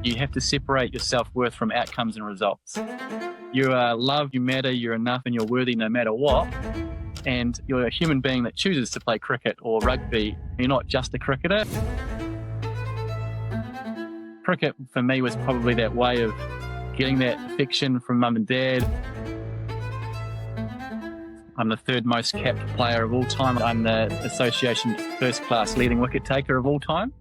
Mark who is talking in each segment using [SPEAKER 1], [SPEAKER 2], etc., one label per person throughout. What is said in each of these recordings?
[SPEAKER 1] You have to separate your self-worth from outcomes and results. You are loved, you matter, you're enough, and you're worthy no matter what. And you're a human being that chooses to play cricket or rugby. You're not just a cricketer. Cricket, for me, was probably that way of getting that affection from mum and dad. I'm the third most capped player of all time. I'm the association first-class leading wicket taker of all time.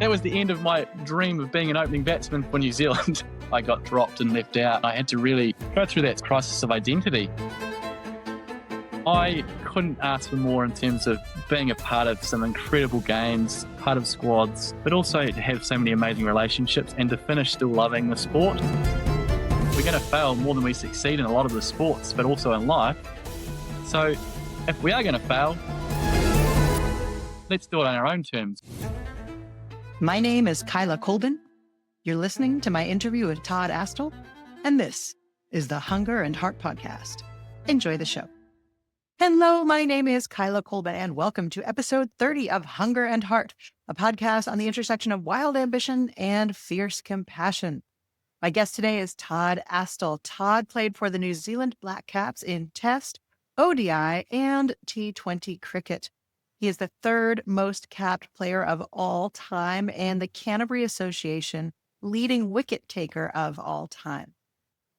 [SPEAKER 1] That was the end of my dream of being an opening batsman for New Zealand. I got dropped and left out. I had to really go through that crisis of identity. I couldn't ask for more in terms of being a part of some incredible games, part of squads, but also to have so many amazing relationships and to finish still loving the sport. We're going to fail more than we succeed in a lot of the sports, but also in life. So if we are going to fail, let's do it on our own terms.
[SPEAKER 2] My name is Kyla Colbin. You're listening to my interview with Todd Astle, and this is the Hunger and Heart Podcast. Enjoy the show. Hello, my name is Kyla Colbin, and welcome to episode 30 of Hunger and Heart, a podcast on the intersection of wild ambition and fierce compassion. My guest today is Todd Astle. Todd played for the New Zealand Black Caps in Test, ODI, and T20 cricket. He is the third most capped player of all time and the Canterbury Association leading wicket taker of all time.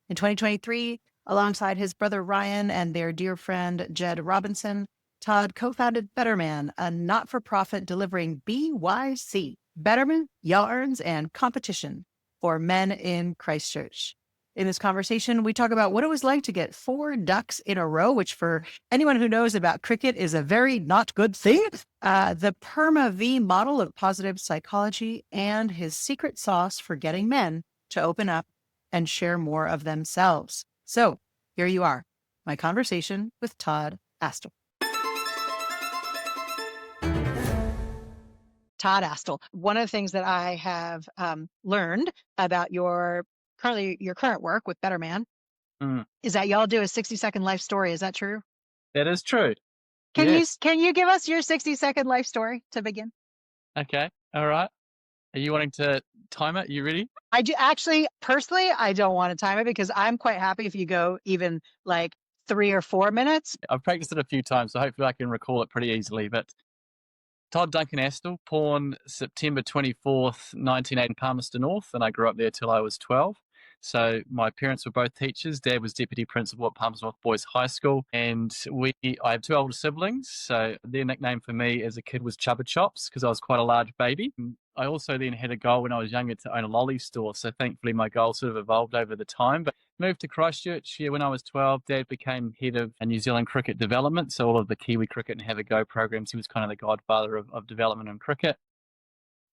[SPEAKER 2] In 2023, alongside his brother Ryan and their dear friend Ged Robinson, Todd co-founded BetterMan, a not-for-profit delivering BYC, betterment, yarns, and competition for men in Christchurch. In this conversation, we talk about what it was like to get 4 ducks in a row, which for anyone who knows about cricket is a very not good thing, the PERMA-V model of positive psychology, and his secret sauce for getting men to open up and share more of themselves. So here you are, my conversation with Todd Astle. Todd Astle, one of the things that I have learned about your current work with BetterMan is that y'all do a 60-second life story. Is that true?
[SPEAKER 1] That is true.
[SPEAKER 2] Can you give us your 60-second life story to begin?
[SPEAKER 1] Okay. All right. Are you wanting to time it? You ready?
[SPEAKER 2] I do actually, personally, I don't want to time it because I'm quite happy if you go even like 3 or 4 minutes.
[SPEAKER 1] I've practiced it a few times, so hopefully I can recall it pretty easily. But Todd Duncan Astle, born September 24th, 1980 in Palmerston North, and I grew up there till I was 12. So my parents were both teachers. Dad was deputy principal at Palmerston North Boys High School, and I have 2 older siblings. So their nickname for me as a kid was Chubba Chops because I was quite a large baby. I also then had a goal when I was younger to own a lolly store. So thankfully my goal sort of evolved over the time. But moved to Christchurch here when I was 12. Dad became head of New Zealand cricket development. So all of the Kiwi cricket and Have a Go programs, he was kind of the godfather of development in cricket.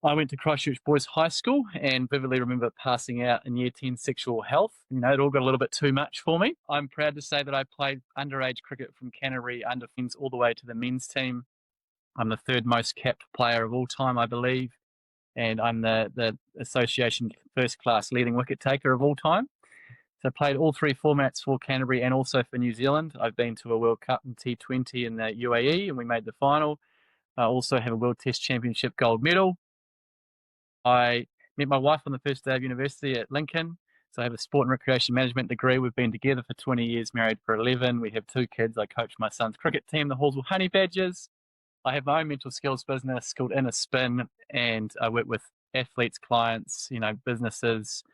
[SPEAKER 1] I went to Christchurch Boys High School and vividly remember passing out in year 10 sexual health. It all got a little bit too much for me. I'm proud to say that I played underage cricket from Canterbury under fins all the way to the men's team. I'm the third most capped player of all time, I believe. And I'm the association first-class leading wicket taker of all time. So I played all 3 formats for Canterbury and also for New Zealand. I've been to a World Cup in T20 in the UAE and we made the final. I also have a World Test Championship gold medal. I met my wife on the first day of university at Lincoln. So I have a sport and recreation management degree. We've been together for 20 years, married for 11. We have 2 kids. I coach my son's cricket team, the Hallsville Honey Badgers. I have my own mental skills business called Inner Spin, and I work with athletes, clients, businesses.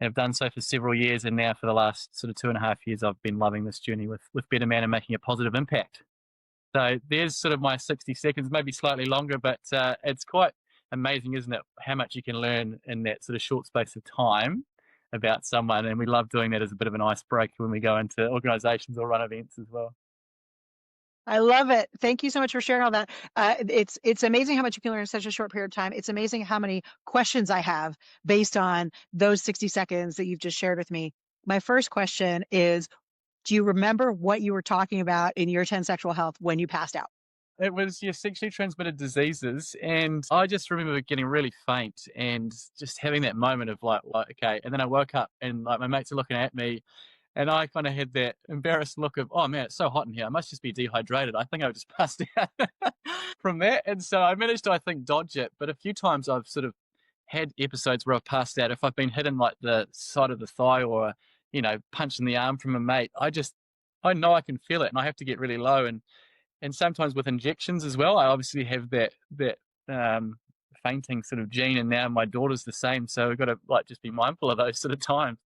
[SPEAKER 1] I've done so for several years, and now for the last sort of 2.5 years, I've been loving this journey with BetterMan and making a positive impact. So there's sort of my 60 seconds, maybe slightly longer, but it's quite amazing, isn't it, how much you can learn in that sort of short space of time about someone. And we love doing that as a bit of an icebreaker when we go into organizations or run events as well.
[SPEAKER 2] I love it. Thank you so much for sharing all that. It's amazing how much you can learn in such a short period of time. It's amazing how many questions I have based on those 60 seconds that you've just shared with me. My first question is, do you remember what you were talking about in year 10 sexual health when you passed out?
[SPEAKER 1] It was sexually transmitted diseases, and I just remember getting really faint and just having that moment of like okay. And then I woke up and like my mates are looking at me, and I kind of had that embarrassed look of, oh man, it's so hot in here. I must just be dehydrated. I think I just passed out from that. And so I managed to, I think, dodge it. But a few times I've sort of had episodes where I've passed out. If I've been hit in like the side of the thigh or, punched in the arm from a mate, I know I can feel it and I have to get really low. And sometimes with injections as well, I obviously have that um, fainting sort of gene, and now my daughter's the same. So we've got to like just be mindful of those sort of times.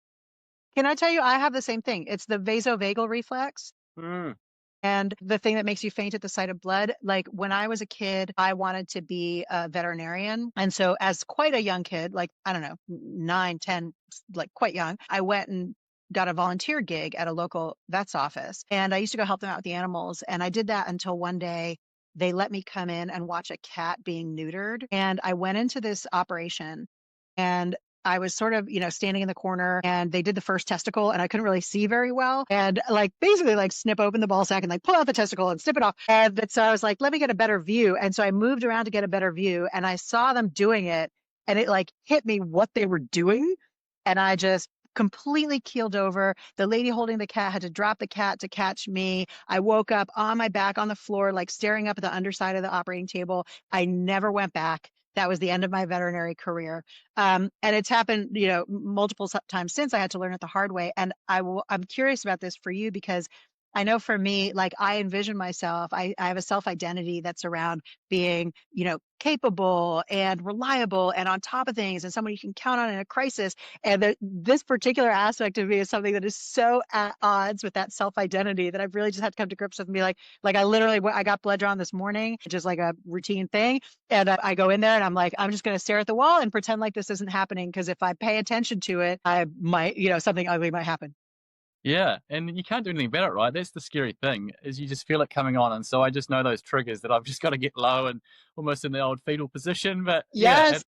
[SPEAKER 2] Can I tell you, I have the same thing. It's the vasovagal reflex.
[SPEAKER 1] Mm.
[SPEAKER 2] And the thing that makes you faint at the sight of blood, like when I was a kid, I wanted to be a veterinarian. And so as quite a young kid, like, I don't know, 9, 10, like quite young, I went and got a volunteer gig at a local vet's office. And I used to go help them out with the animals. And I did that until one day they let me come in and watch a cat being neutered. And I went into this operation and I was sort of, standing in the corner and they did the first testicle and I couldn't really see very well. And like basically like snip open the ball sack and like pull out the testicle and snip it off. And so I was like, let me get a better view. And so I moved around to get a better view and I saw them doing it and it like hit me what they were doing. And I just completely keeled over. The lady holding the cat had to drop the cat to catch me. I woke up on my back on the floor, like staring up at the underside of the operating table. I never went back. That was the end of my veterinary career. And it's happened, multiple times since. I had to learn it the hard way. And I'm curious about this for you because I know for me, like I envision myself, I have a self-identity that's around being, capable and reliable and on top of things and someone you can count on in a crisis. And this particular aspect of me is something that is so at odds with that self-identity that I've really just had to come to grips with and be like I got blood drawn this morning, just like a routine thing. And I go in there and I'm like, I'm just going to stare at the wall and pretend like this isn't happening. Because if I pay attention to it, I might, something ugly might happen.
[SPEAKER 1] Yeah, and you can't do anything about it, right? That's the scary thing, is you just feel it coming on. And so I just know those triggers that I've just got to get low and almost in the old fetal position. But yeah,
[SPEAKER 2] Yes.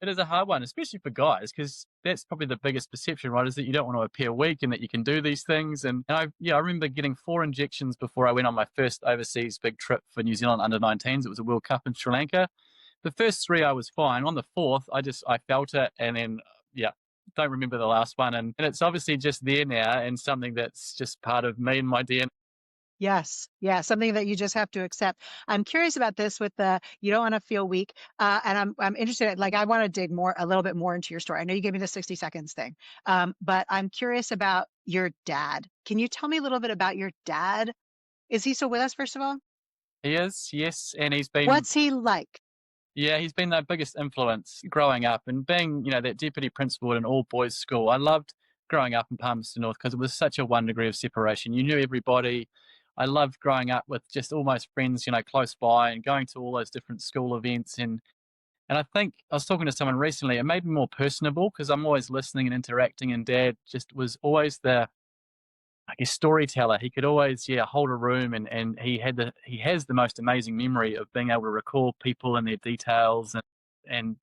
[SPEAKER 1] it is a hard one, especially for guys, because that's probably the biggest perception, right? Is that you don't want to appear weak and that you can do these things. And I remember getting 4 injections before I went on my first overseas big trip for New Zealand under-19s. It was a World Cup in Sri Lanka. The first 3 I was fine. On the 4th, I felt it, and then yeah, don't remember the last one. And it's obviously just there now, and something that's just part of me and my DNA.
[SPEAKER 2] Yes. Yeah. Something that you just have to accept. I'm curious about this with the, you don't want to feel weak. And I'm interested, like, I want to dig a little bit more into your story. I know you gave me the 60 seconds thing. But I'm curious about your dad. Can you tell me a little bit about your dad? Is he still with us, first of all?
[SPEAKER 1] He is, yes, and he's been
[SPEAKER 2] What's he like?
[SPEAKER 1] yeah, he's been the biggest influence growing up and being, that deputy principal at an all boys school. I loved growing up in Palmerston North because it was such a one degree of separation. You knew everybody. I loved growing up with just almost friends, close by and going to all those different school events. And I think I was talking to someone recently, it made me more personable because I'm always listening and interacting, and Dad just was always the, I guess, storyteller. He could always, hold a room, and he has the most amazing memory of being able to recall people and their details, and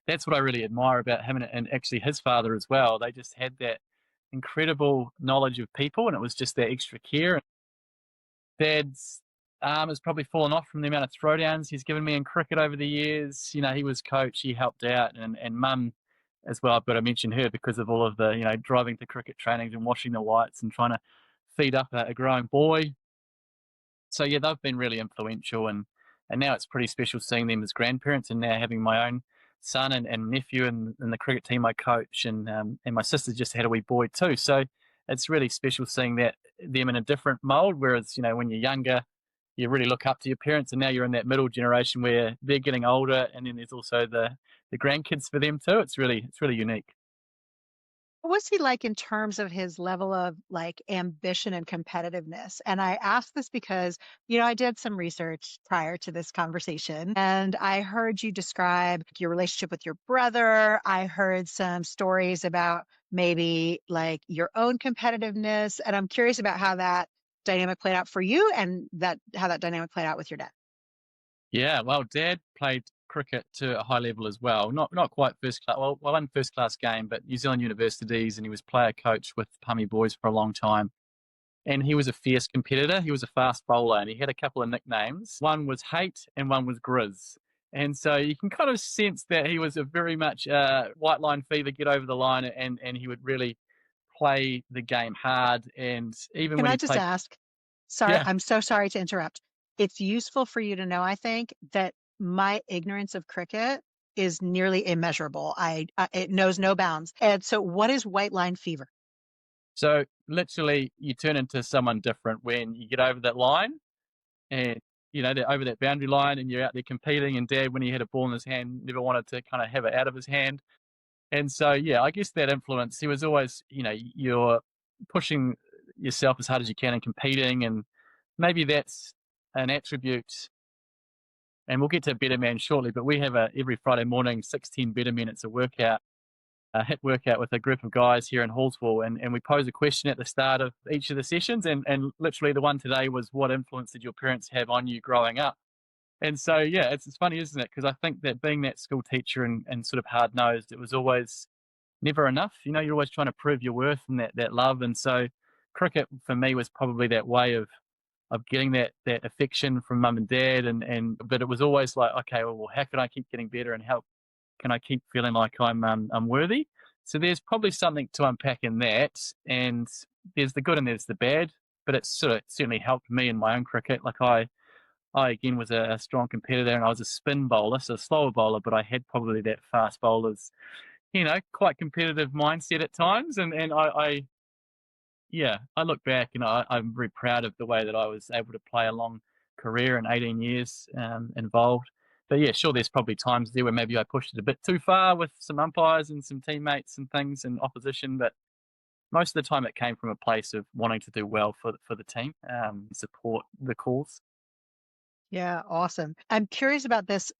[SPEAKER 1] that's what I really admire about him, and actually his father as well. They just had that incredible knowledge of people, and it was just that extra care. Dad's arm has probably fallen off from the amount of throwdowns he's given me in cricket over the years. He was coach, he helped out, and Mum as well. I've got to mention her because of all of the, driving to cricket trainings and washing the whites and trying to feed up a growing boy. So yeah, they've been really influential, and now it's pretty special seeing them as grandparents, and now having my own son and nephew in the cricket team I coach, and my sister's just had a wee boy too. So it's really special seeing that them in a different mold. Whereas when you're younger, you really look up to your parents, and now you're in that middle generation where they're getting older, and then there's also the grandkids for them too. It's really unique.
[SPEAKER 2] What was he like in terms of his level of like ambition and competitiveness? And I ask this because, I did some research prior to this conversation and I heard you describe your relationship with your brother. I heard some stories about maybe like your own competitiveness. And I'm curious about how that dynamic played out for you and how that dynamic played out with your dad.
[SPEAKER 1] Yeah, well, Dad played cricket to a high level as well. Not quite first class. Well, one first class game, but New Zealand universities, and he was player coach with Pummy Boys for a long time. And he was a fierce competitor. He was a fast bowler, and he had a couple of nicknames. One was Hate, and one was Grizz. And so you can kind of sense that he was a very much white line fever, get over the line, and he would really play the game hard. And even
[SPEAKER 2] Can
[SPEAKER 1] when
[SPEAKER 2] I
[SPEAKER 1] he
[SPEAKER 2] just
[SPEAKER 1] played,
[SPEAKER 2] ask? Sorry,
[SPEAKER 1] yeah,
[SPEAKER 2] I'm so sorry to interrupt. It's useful for you to know, I think, that my ignorance of cricket is nearly immeasurable. It knows no bounds. And so what is white line fever?
[SPEAKER 1] So literally, you turn into someone different when you get over that line, and they're over that boundary line, and you're out there competing. And Dad, when he had a ball in his hand, never wanted to kind of have it out of his hand. And so, yeah, I guess that influence. He was always, you're pushing yourself as hard as you can and competing, and maybe that's an attribute. And we'll get to BetterMan shortly, but we have every Friday morning 16 BetterMan. It's a workout, a HIIT workout with a group of guys here in Hallsville, and we pose a question at the start of each of the sessions, and literally the one today was, what influence did your parents have on you growing up? And so, yeah, it's funny, isn't it? Because I think that being that school teacher and sort of hard-nosed, it was always never enough. You're always trying to prove your worth and that love. And so cricket for me was probably that way of getting that affection from mum and dad, but it was always like, okay, well, how can I keep getting better, and how can I keep feeling like I'm worthy? So there's probably something to unpack in that, and there's the good and there's the bad, but it's certainly helped me in my own cricket. Like I again was a strong competitor, and I was a spin bowler, so a slower bowler, but I had probably that fast bowler's, quite competitive mindset at times, and I look back and I'm very proud of the way that I was able to play a long career and 18 years involved. But yeah, sure, there's probably times there where maybe I pushed it a bit too far with some umpires and some teammates and things and opposition. But most of the time it came from a place of wanting to do well for the team, support the cause.
[SPEAKER 2] Yeah, awesome. I'm curious about this.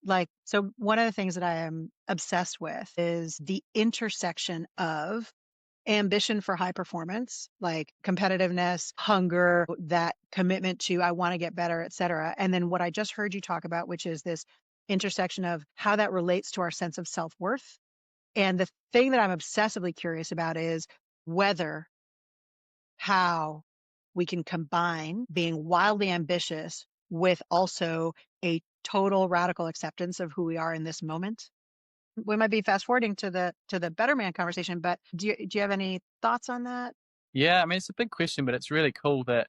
[SPEAKER 2] So one of the things that I am obsessed with is the intersection of ambition for high performance, like competitiveness, hunger, that commitment to I want to get better, et cetera. And then what I just heard you talk about, which is this intersection of how that relates to our sense of self-worth. And the thing that I'm obsessively curious about is whether how we can combine being wildly ambitious with also a total radical acceptance of who we are in this moment. We might be fast forwarding to the Better Man conversation, but do you have any thoughts on that?
[SPEAKER 1] Yeah, I mean, it's a big question, but it's really cool that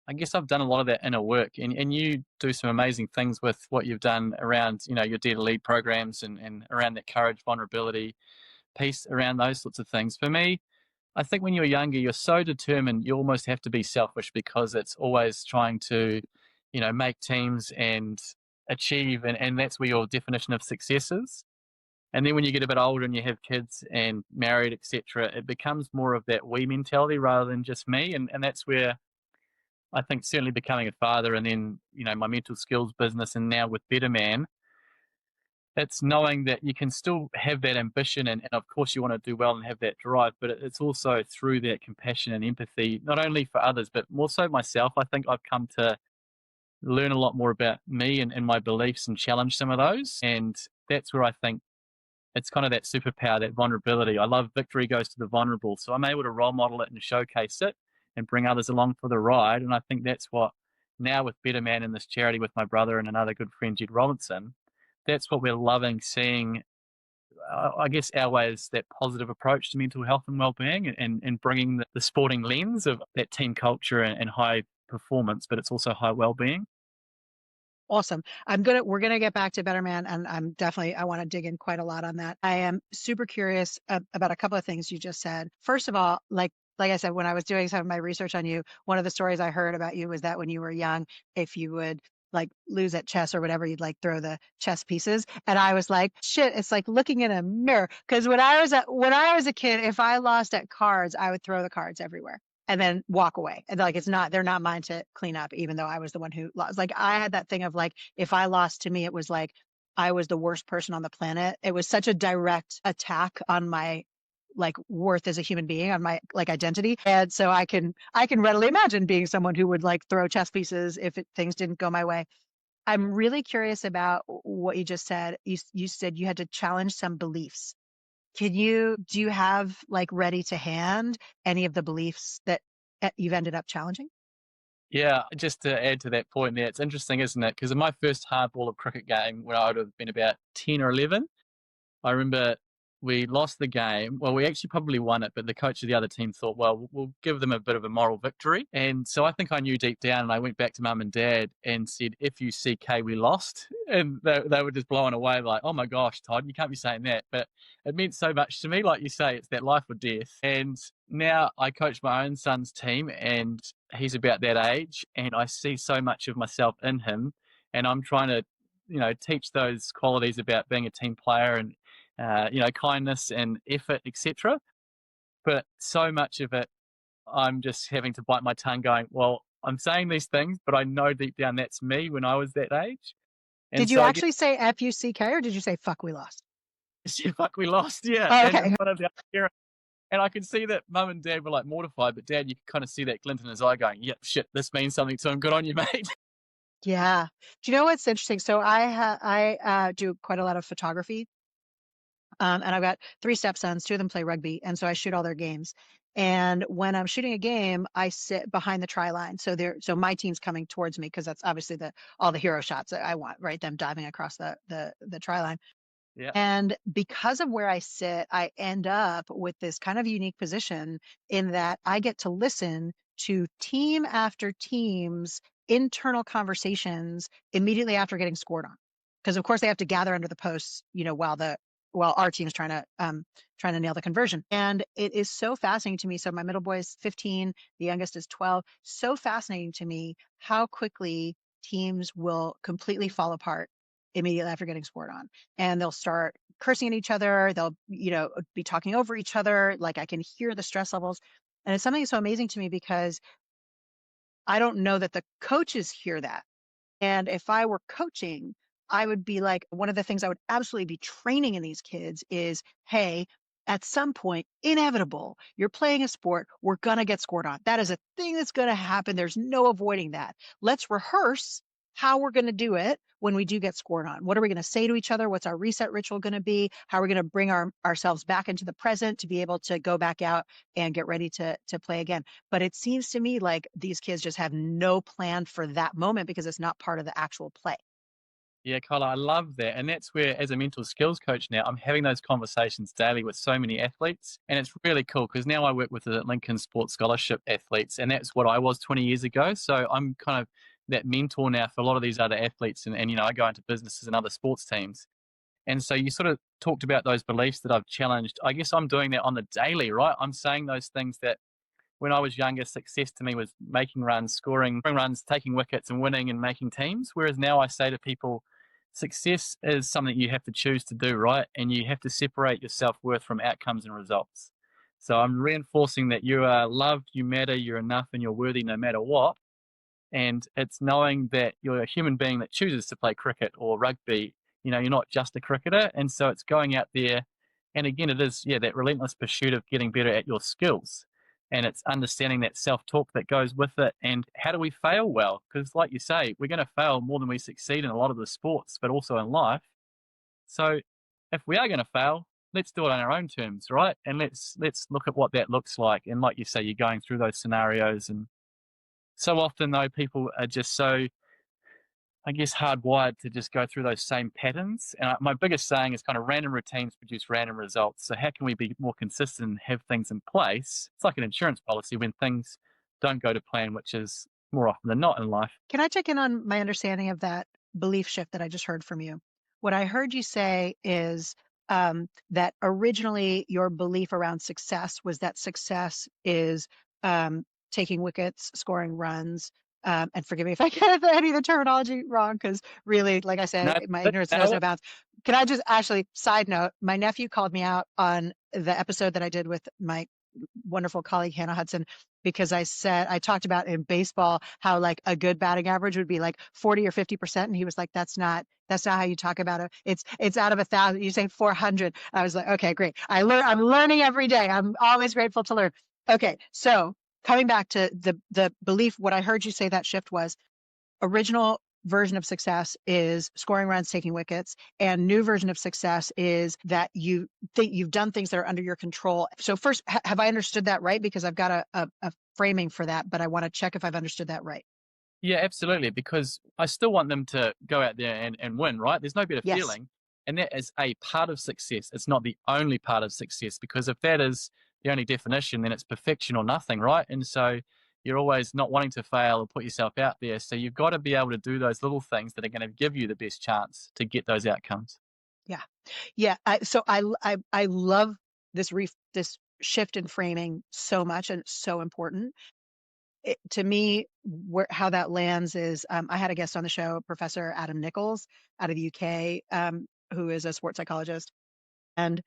[SPEAKER 1] I guess I've done a lot of that inner work, and you do some amazing things with what you've done around, your Dare to Lead programs and around that courage, vulnerability piece, around those sorts of things. For me, I think when you're younger, you're so determined, you almost have to be selfish because it's always trying to, make teams and achieve, and that's where your definition of success is. And then when you get a bit older and you have kids and married, etc., it becomes more of that we mentality rather than just me. And that's where I think certainly becoming a father, and then, my mental skills business, and now with Better Man, it's knowing that you can still have that ambition, and of course you want to do well and have that drive, but it's also through that compassion and empathy, not only for others, but more so myself. I think I've come to learn a lot more about me and my beliefs and challenge some of those. And that's where I think it's kind of that superpower, that vulnerability. I love victory goes to the vulnerable. So I'm able to role model it and showcase it and bring others along for the ride. And I think that's what, now with Better Man and this charity with my brother and another good friend, Ged Robinson, that's what we're loving seeing. I guess our way is that positive approach to mental health and well-being, and bringing the sporting lens of that team culture and high performance, but it's also high well-being.
[SPEAKER 2] Awesome. We're gonna get back to Better Man, and I want to dig in quite a lot on that. I am super curious about a couple of things you just said. First of all, like I said, when I was doing some of my research on you, one of the stories I heard about you was that when you were young, if you would lose at chess or whatever, you'd throw the chess pieces. And I was like, shit, it's like looking in a mirror. Because when I was a kid, if I lost at cards, I would throw the cards everywhere and then walk away. And they're not mine to clean up, even though I was the one who lost. I had that thing of if I lost, to me, it was like I was the worst person on the planet. It was such a direct attack on my worth as a human being, on my identity. And so I can readily imagine being someone who would throw chess pieces if things didn't go my way. I'm really curious about what you just said. You said you had to challenge some beliefs. Do you have ready to hand any of the beliefs that you've ended up challenging?
[SPEAKER 1] Yeah, just to add to that point there, it's interesting, isn't it? Because in my first hardball of cricket game, when I would have been about 10 or 11, I remember we lost the game. Well, we actually probably won it, but the coach of the other team thought, well, we'll give them a bit of a moral victory. And so I think I knew deep down, and I went back to mum and dad and said, FUCK, we lost. And they were just blown away, like, oh my gosh, Todd, you can't be saying that. But it meant so much to me. Like you say, it's that life or death. And now I coach my own son's team, and he's about that age, and I see so much of myself in him. And I'm trying to, teach those qualities about being a team player and, kindness and effort, etc. But so much of it, I'm just having to bite my tongue going, well, I'm saying these things, but I know deep down that's me when I was that age. And
[SPEAKER 3] Did you
[SPEAKER 1] so
[SPEAKER 3] actually say F-U-C-K or did you say fuck, we lost?
[SPEAKER 1] fuck, we lost, yeah.
[SPEAKER 3] Oh,
[SPEAKER 1] And
[SPEAKER 3] okay.
[SPEAKER 1] in front of the other parent. And I could see that mum and dad were like mortified, but dad, you could kind of see that glint in his eye going, yep, shit, this means something to him. Good on you, mate.
[SPEAKER 3] Yeah. Do you know what's interesting? So I do quite a lot of photography. And I've got 3 stepsons, 2 of them play rugby. And so I shoot all their games. And when I'm shooting a game, I sit behind the try line. So my team's coming towards me because that's obviously all the hero shots that I want, right? Them diving across the try line.
[SPEAKER 1] Yeah.
[SPEAKER 3] And because of where I sit, I end up with this kind of unique position in that I get to listen to team after team's internal conversations immediately after getting scored on. Because of course they have to gather under the posts, while our team's trying to nail the conversion. And it is so fascinating to me. So my middle boy is 15, the youngest is 12. So fascinating to me how quickly teams will completely fall apart immediately after getting scored on. And they'll start cursing at each other. They'll, be talking over each other. Like I can hear the stress levels. And it's something so amazing to me because I don't know that the coaches hear that. And if I were coaching, I would be like, one of the things I would absolutely be training in these kids is, hey, at some point, inevitable, you're playing a sport, we're going to get scored on. That is a thing that's going to happen. There's no avoiding that. Let's rehearse how we're going to do it when we do get scored on. What are we going to say to each other? What's our reset ritual going to be? How are we going to bring ourselves back into the present to be able to go back out and get ready to play again? But it seems to me like these kids just have no plan for that moment because it's not part of the actual play.
[SPEAKER 1] Yeah, Kyla, I love that. And that's where, as a mental skills coach now, I'm having those conversations daily with so many athletes. And it's really cool because now I work with the Lincoln Sports Scholarship athletes, and that's what I was 20 years ago. So I'm kind of that mentor now for a lot of these other athletes. And I go into businesses and other sports teams. And so you sort of talked about those beliefs that I've challenged. I guess I'm doing that on the daily, right? I'm saying those things that when I was younger, success to me was making runs, scoring runs, taking wickets and winning and making teams. Whereas now I say to people, success is something you have to choose to do, right? And you have to separate your self-worth from outcomes and results. So I'm reinforcing that you are loved, you matter, you're enough, and you're worthy no matter what. And it's knowing that you're a human being that chooses to play cricket or rugby. You're not just a cricketer. And so it's going out there. And again, it is, that relentless pursuit of getting better at your skills. And it's understanding that self-talk that goes with it. And how do we fail well? Because like you say, we're going to fail more than we succeed in a lot of the sports, but also in life. So if we are going to fail, let's do it on our own terms, right? And let's look at what that looks like. And like you say, you're going through those scenarios. And so often, though, people are just so, I guess, hardwired to just go through those same patterns. And my biggest saying is kind of random routines produce random results. So how can we be more consistent and have things in place? It's like an insurance policy when things don't go to plan, which is more often than not in life.
[SPEAKER 3] Can I check in on my understanding of that belief shift that I just heard from you? What I heard you say is that originally your belief around success was that success is taking wickets, scoring runs, and forgive me if I get any of the terminology wrong, because really, like I said, my ignorance knows no bounds. Can I just actually, side note, my nephew called me out on the episode that I did with my wonderful colleague, Hannah Hudson, because I talked about in baseball how like a good batting average would be like 40 or 50%. And he was like, that's not how you talk about it. It's out of 1,000. You say 400. I was like, okay, great. I'm learning every day. I'm always grateful to learn. Okay. So coming back to the belief, what I heard you say that shift was original version of success is scoring runs, taking wickets, and new version of success is that you think you've done things that are under your control. So first, have I understood that right? Because I've got a framing for that, but I want to check if I've understood that right.
[SPEAKER 1] Yeah, absolutely. Because I still want them to go out there and win, right? There's no better
[SPEAKER 3] Yes.
[SPEAKER 1] feeling. And that is a part of success. It's not the only part of success, because if that is the only definition, then it's perfection or nothing, right? And so you're always not wanting to fail or put yourself out there. So you've got to be able to do those little things that are going to give you the best chance to get those outcomes.
[SPEAKER 3] Yeah. Yeah. I love this shift in framing so much, and it's so important. To me, how that lands is, I had a guest on the show, Professor Adam Nichols out of the UK, who is a sports psychologist. And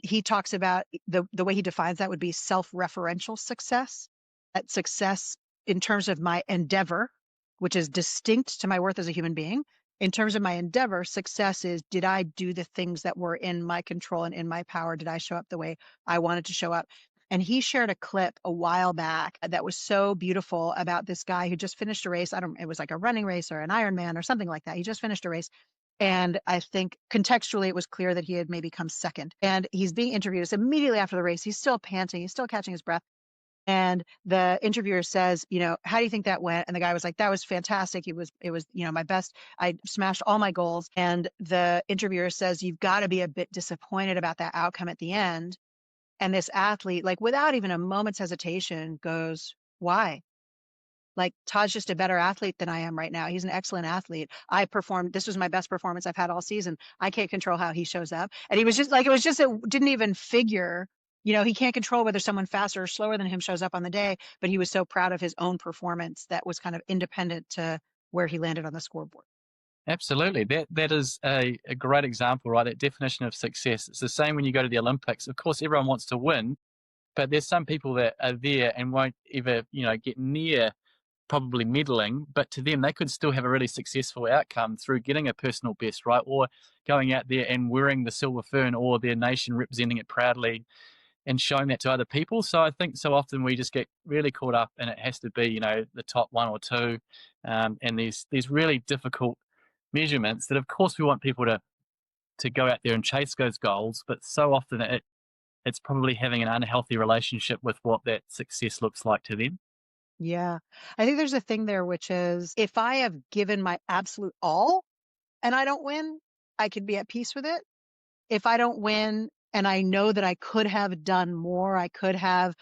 [SPEAKER 3] he talks about the way he defines that would be self-referential success. That success in terms of my endeavor, which is distinct to my worth as a human being. In terms of my endeavor, success is, did I do the things that were in my control and in my power? Did I show up the way I wanted to show up? And he shared a clip a while back that was so beautiful about this guy who just finished a race. It was like a running race or an Ironman or something like that. He just finished a race. And I think contextually, it was clear that he had maybe come second. And he's being interviewed. It's immediately after the race. He's still panting. He's still catching his breath. And the interviewer says, how do you think that went? And the guy was like, that was fantastic. It was, my best. I smashed all my goals. And the interviewer says, you've got to be a bit disappointed about that outcome at the end. And this athlete, like without even a moment's hesitation, goes, why? Like, Todd's just a better athlete than I am right now. He's an excellent athlete. This was my best performance I've had all season. I can't control how he shows up. And he was just like, it didn't even figure, he can't control whether someone faster or slower than him shows up on the day, but he was so proud of his own performance that was kind of independent to where he landed on the scoreboard.
[SPEAKER 1] Absolutely. That is a great example, right? That definition of success. It's the same when you go to the Olympics. Of course, everyone wants to win, but there's some people that are there and won't ever, get near probably medaling, but to them, they could still have a really successful outcome through getting a personal best, right? Or going out there and wearing the silver fern, or their nation representing it proudly and showing that to other people. So I think so often we just get really caught up, and it has to be, the top one or two. And these really difficult measurements that, of course, we want people to go out there and chase those goals, but so often it's probably having an unhealthy relationship with what that success looks like to them.
[SPEAKER 3] Yeah. I think there's a thing there, which is, if I have given my absolute all and I don't win, I could be at peace with it. If I don't win and I know that I could have done more, I could have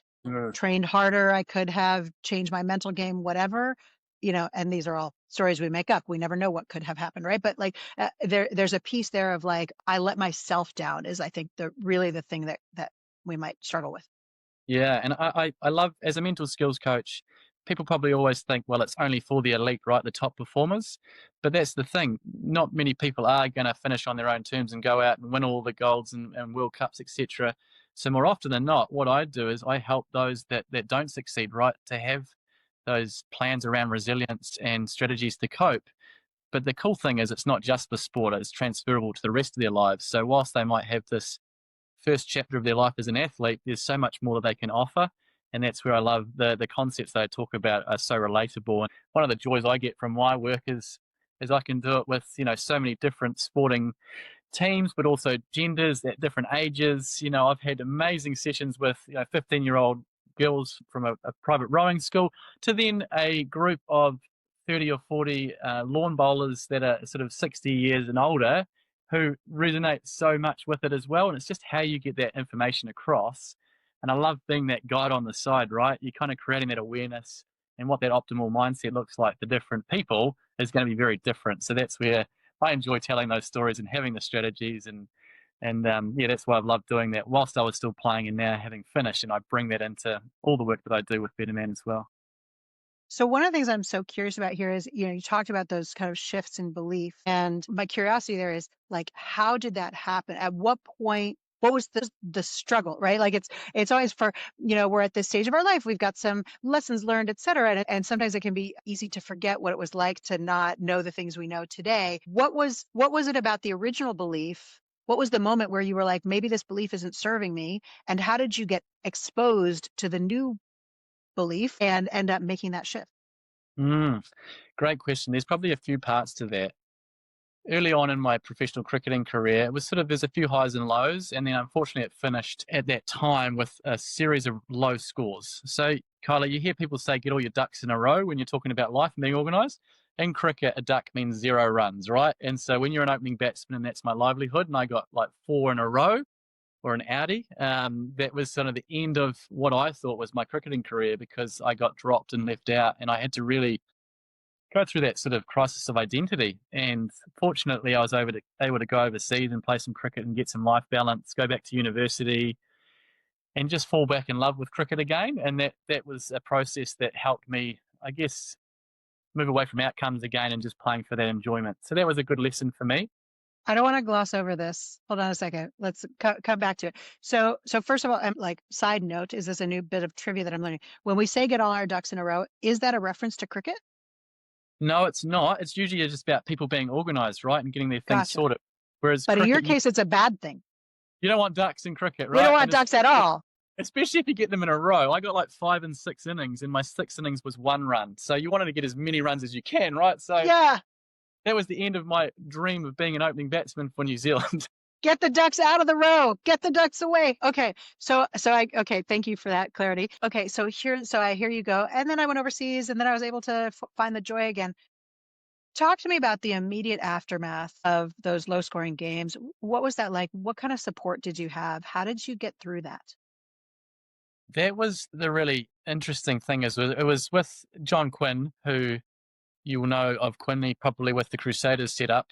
[SPEAKER 3] trained harder, I could have changed my mental game, whatever, and these are all stories we make up. We never know what could have happened, right? But like, there's a piece there of like, I let myself down is, I think, the thing that we might struggle with.
[SPEAKER 1] Yeah, and I love, as a mental skills coach, people probably always think, well, it's only for the elite, right, the top performers. But that's the thing. Not many people are going to finish on their own terms and go out and win all the golds and World Cups, etc. So more often than not, what I do is I help those that don't succeed, right, to have those plans around resilience and strategies to cope. But the cool thing is, it's not just for sport, it's transferable to the rest of their lives. So whilst they might have this first chapter of their life as an athlete, there's so much more that they can offer. And that's where I love the concepts they talk about are so relatable. And one of the joys I get from my work is I can do it with, so many different sporting teams, but also genders at different ages. I've had amazing sessions with 15-year-old girls from a private rowing school to then a group of 30 or 40 lawn bowlers that are sort of 60 years and older, who resonate so much with it as well. And it's just how you get that information across. And I love being that guide on the side, right? You're kind of creating that awareness, and what that optimal mindset looks like for different people is going to be very different. So that's where I enjoy telling those stories and having the strategies. And that's why I've loved doing that whilst I was still playing, and now having finished. And I bring that into all the work that I do with BetterMan as well.
[SPEAKER 3] So one of the things I'm so curious about here is, you talked about those kind of shifts in belief, and my curiosity there is, like, how did that happen? At what point? What was the struggle, right? Like, it's always for, we're at this stage of our life, we've got some lessons learned, et cetera. And sometimes it can be easy to forget what it was like to not know the things we know today. What was it about the original belief? What was the moment where you were like, maybe this belief isn't serving me? And how did you get exposed to the new belief and end up making that shift?
[SPEAKER 1] Great question. There's probably a few parts to that. Early on in my professional cricketing career, it was there's a few highs and lows, and then unfortunately it finished at that time with a series of low scores. So, Kyla, you hear people say get all your ducks in a row when you're talking about life and being organised. in cricket, a duck means 0 runs, right? And so when you're an opening batsman, and that's my livelihood, and I got like 4 in a row or an outie, that was sort of the end of what I thought was my cricketing career, because I got dropped and left out, and I had to really go through that sort of crisis of identity. And fortunately, I was able to go overseas and play some cricket and get some life balance, go back to university, and just fall back in love with cricket again. And that was a process that helped me, I guess, move away from outcomes again and just playing for that enjoyment. So that was a good lesson for me.
[SPEAKER 3] I don't want to gloss over this. Hold on a second. Let's come back to it. So first of all, side note, is this a new bit of trivia that I'm learning? When we say get all our ducks in a row, is that a reference to cricket?
[SPEAKER 1] No, it's not. It's usually just about people being organized, right, and getting their things
[SPEAKER 3] Gotcha.
[SPEAKER 1] sorted. Whereas
[SPEAKER 3] But in
[SPEAKER 1] cricket,
[SPEAKER 3] your case, it's a bad thing.
[SPEAKER 1] you don't want ducks in cricket, right?
[SPEAKER 3] We don't want
[SPEAKER 1] And
[SPEAKER 3] ducks at all.
[SPEAKER 1] especially if you get them in a row. I got like 5 and 6 innings, and my 6th innings was 1 run. So you wanted to get as many runs as you can, right? So
[SPEAKER 3] Yeah.
[SPEAKER 1] that was the end of my dream of being an opening batsman for New Zealand.
[SPEAKER 3] Get the ducks out of the row. Get the ducks away. Okay. Okay. Thank you for that clarity. Okay. So I hear you go. And then I went overseas, and then I was able to find the joy again. Talk to me about the immediate aftermath of those low scoring games. What was that like? What kind of support did you have? How did you get through that?
[SPEAKER 1] That was the really interesting thing. It was with John Quinn, who you will know of Quinny probably with the Crusaders setup.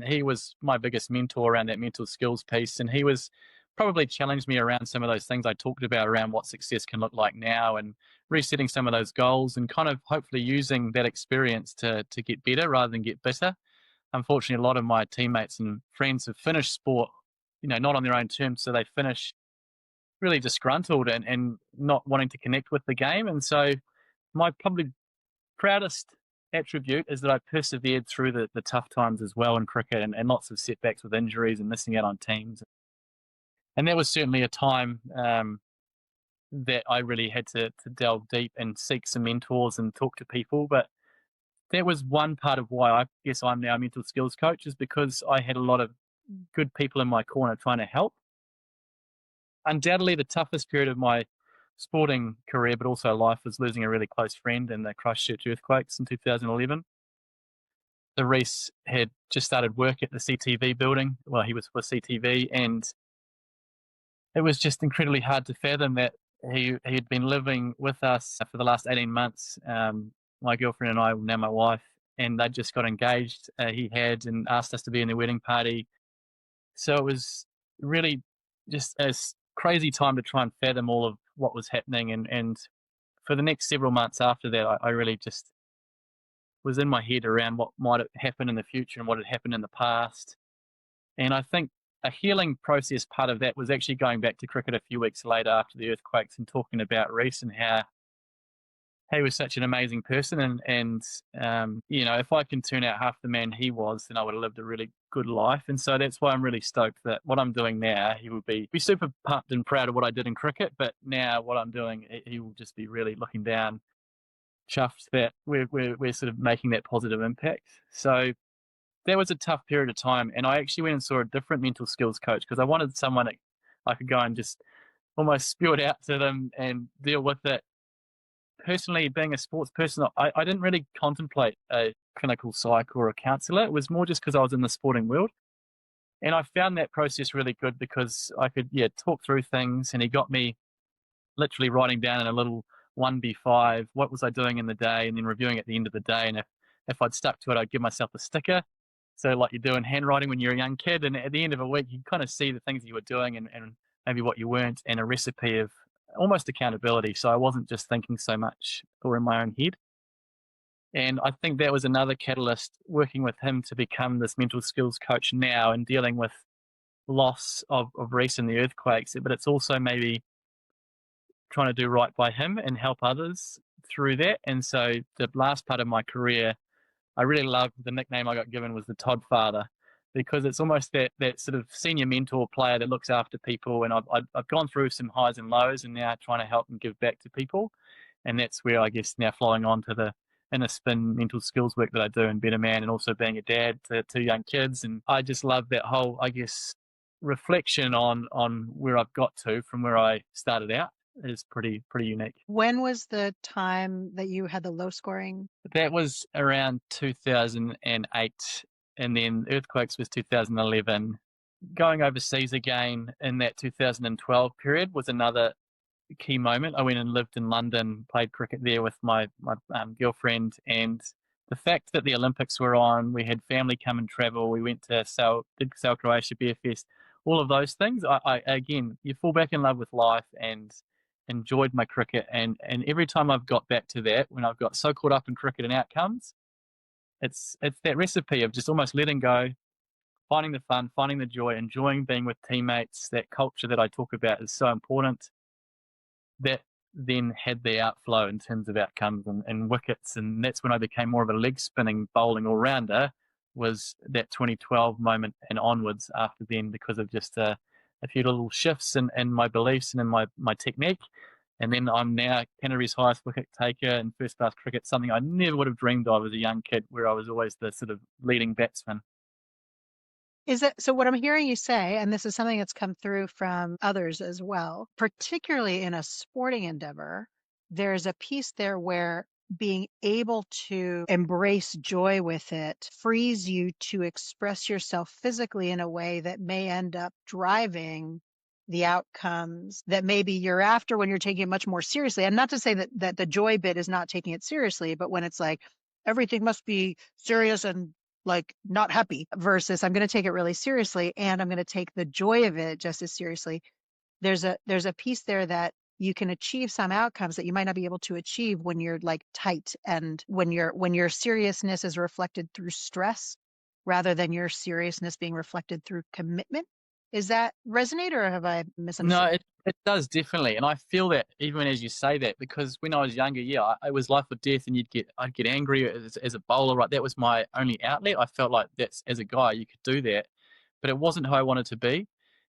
[SPEAKER 1] He was my biggest mentor around that mental skills piece, and he was probably challenged me around some of those things I talked about around what success can look like now, and resetting some of those goals, and kind of hopefully using that experience to get better rather than get bitter. Unfortunately, a lot of my teammates and friends have finished sport, not on their own terms, so they finish really disgruntled and not wanting to connect with the game. And so my probably proudest attribute is that I persevered through the tough times as well in cricket, and lots of setbacks with injuries and missing out on teams. And that was certainly a time that I really had to delve deep and seek some mentors and talk to people. But that was one part of why I guess I'm now a mental skills coach, is because I had a lot of good people in my corner trying to help. Undoubtedly, the toughest period of my sporting career, but also life, was losing a really close friend in the Christchurch earthquakes in 2011. The Reese had just started work at the CTV building. Well, he was for CTV, and it was just incredibly hard to fathom that he had been living with us for the last 18 months. My girlfriend and I, now my wife, and they just got engaged. He had, and asked us to be in their wedding party. So it was really just a crazy time to try and fathom all of what was happening. And for the next several months after that, I really just was in my head around what might happen in the future and what had happened in the past. And I think a healing process part of that was actually going back to cricket a few weeks later after the earthquakes and talking about Reese and how he was such an amazing person. And if I can turn out half the man he was, then I would have lived a really good life. And so that's why I'm really stoked that what I'm doing now, he will be super pumped and proud of what I did in cricket. But now what I'm doing, he will just be really looking down, chuffed that we're sort of making that positive impact. So that was a tough period of time. And I actually went and saw a different mental skills coach, because I wanted someone that I could go and just almost spew it out to them and deal with it. Personally, being a sports person, I didn't really contemplate a clinical psych or a counsellor. It was more just because I was in the sporting world. And I found that process really good, because I could, talk through things, and he got me literally writing down in a little 1B5 what was I doing in the day, and then reviewing at the end of the day. And if I'd stuck to it, I'd give myself a sticker. So like you do in handwriting when you're a young kid, and at the end of a week, you kind of see the things you were doing and maybe what you weren't, and a recipe of almost accountability. So I wasn't just thinking so much or in my own head. And I think that was another catalyst, working with him to become this mental skills coach now and dealing with loss of Reese and the earthquakes. But it's also maybe trying to do right by him and help others through that. And so the last part of my career, I really loved the nickname I got given was the Todd Father, because it's almost that sort of senior mentor player that looks after people. And I've gone through some highs and lows, and now trying to help and give back to people. And that's where I guess now flowing on to the inner spin mental skills work that I do in BetterMan, and also being a dad to 2 young kids. And I just love that whole, I guess, reflection on where I've got to from where I started out. is pretty unique.
[SPEAKER 3] When was the time that you had the low scoring?
[SPEAKER 1] That was around 2008, and then Earthquakes was 2011. Going overseas again in that 2012 period was another key moment. I went and lived in London, played cricket there with my girlfriend, and the fact that the Olympics were on, we had family come and travel, we went to did Sail Croatia Beer Fest, all of those things. I again, you fall back in love with life and enjoyed my cricket, and every time I've got back to that, when I've got so caught up in cricket and outcomes, it's that recipe of just almost letting go, finding the fun, finding the joy, enjoying being with teammates. That culture that I talk about is so important. That then had the outflow in terms of outcomes and wickets, and that's when I became more of a leg spinning bowling all rounder. Was that 2012 moment and onwards after then, because of just a few little shifts in my beliefs and in my technique. And then I'm now Canterbury's highest wicket taker in first class cricket, something I never would have dreamed of as a young kid, where I was always the sort of leading batsman.
[SPEAKER 3] Is it so? What I'm hearing you say, and this is something that's come through from others as well, particularly in a sporting endeavor, there's a piece there where being able to embrace joy with it frees you to express yourself physically in a way that may end up driving the outcomes that maybe you're after when you're taking it much more seriously. And not to say that the joy bit is not taking it seriously, but when it's like everything must be serious and like not happy versus I'm going to take it really seriously and I'm going to take the joy of it just as seriously. There's a piece there that you can achieve some outcomes that you might not be able to achieve when you're like tight, and when your seriousness is reflected through stress rather than your seriousness being reflected through commitment. Is that resonate, or have I
[SPEAKER 1] No,
[SPEAKER 3] misunderstood?
[SPEAKER 1] it does definitely, and I feel that even as you say that, because when I was younger, yeah, it was life or death, and I'd get angry as a bowler. Right, that was my only outlet. I felt like that's, as a guy, you could do that, but it wasn't who I wanted to be.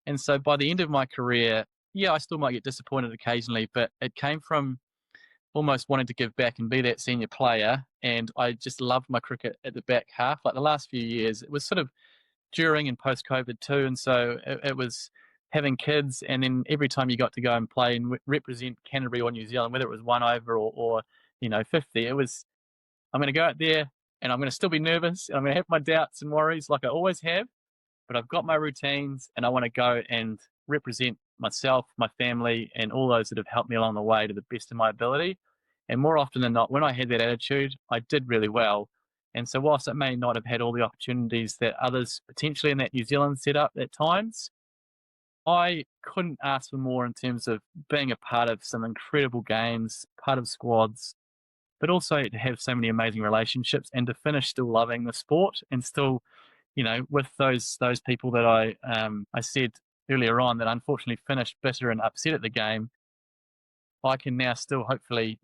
[SPEAKER 1] And so by the end of my career, yeah, I still might get disappointed occasionally, but it came from almost wanting to give back and be that senior player. And I just loved my cricket at the back half. Like the last few years, it was sort of during and post COVID too. And so it was having kids, and then every time you got to go and play and represent Canterbury or New Zealand, whether it was one over or 50, it was, I'm going to go out there and I'm going to still be nervous, and I'm going to have my doubts and worries like I always have, but I've got my routines and I want to go and represent myself, my family, and all those that have helped me along the way to the best of my ability. And more often than not, when I had that attitude, I did really well. And so, whilst I may not have had all the opportunities that others potentially in that New Zealand setup at times, I couldn't ask for more in terms of being a part of some incredible games, part of squads, but also to have so many amazing relationships and to finish still loving the sport and still, with those people that I said earlier on that unfortunately finished bitter and upset at the game, I can now still hopefully,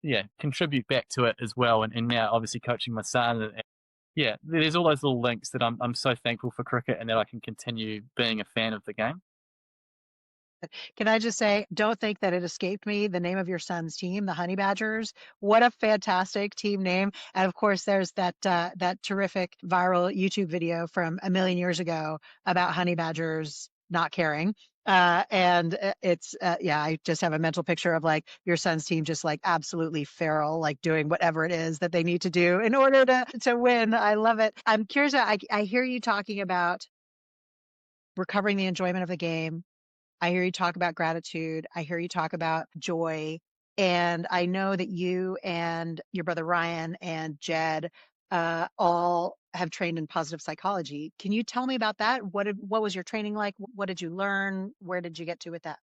[SPEAKER 1] yeah, contribute back to it as well. And now obviously coaching my son, and yeah, there's all those little links that I'm so thankful for cricket, and that I can continue being a fan of the game.
[SPEAKER 3] Can I just say, don't think that it escaped me, the name of your son's team, the Honey Badgers. What a fantastic team name. And of course, there's that terrific viral YouTube video from a million years ago about honey badgers not caring. Yeah, I just have a mental picture of like your son's team just like absolutely feral, like doing whatever it is that they need to do in order to win. I love it. I'm curious. I hear you talking about recovering the enjoyment of the game. I hear you talk about gratitude. I hear you talk about joy. And I know that you and your brother Ryan and Ged all have trained in positive psychology. Can you tell me about that? What was your training like? What did you learn? Where did you get to with that?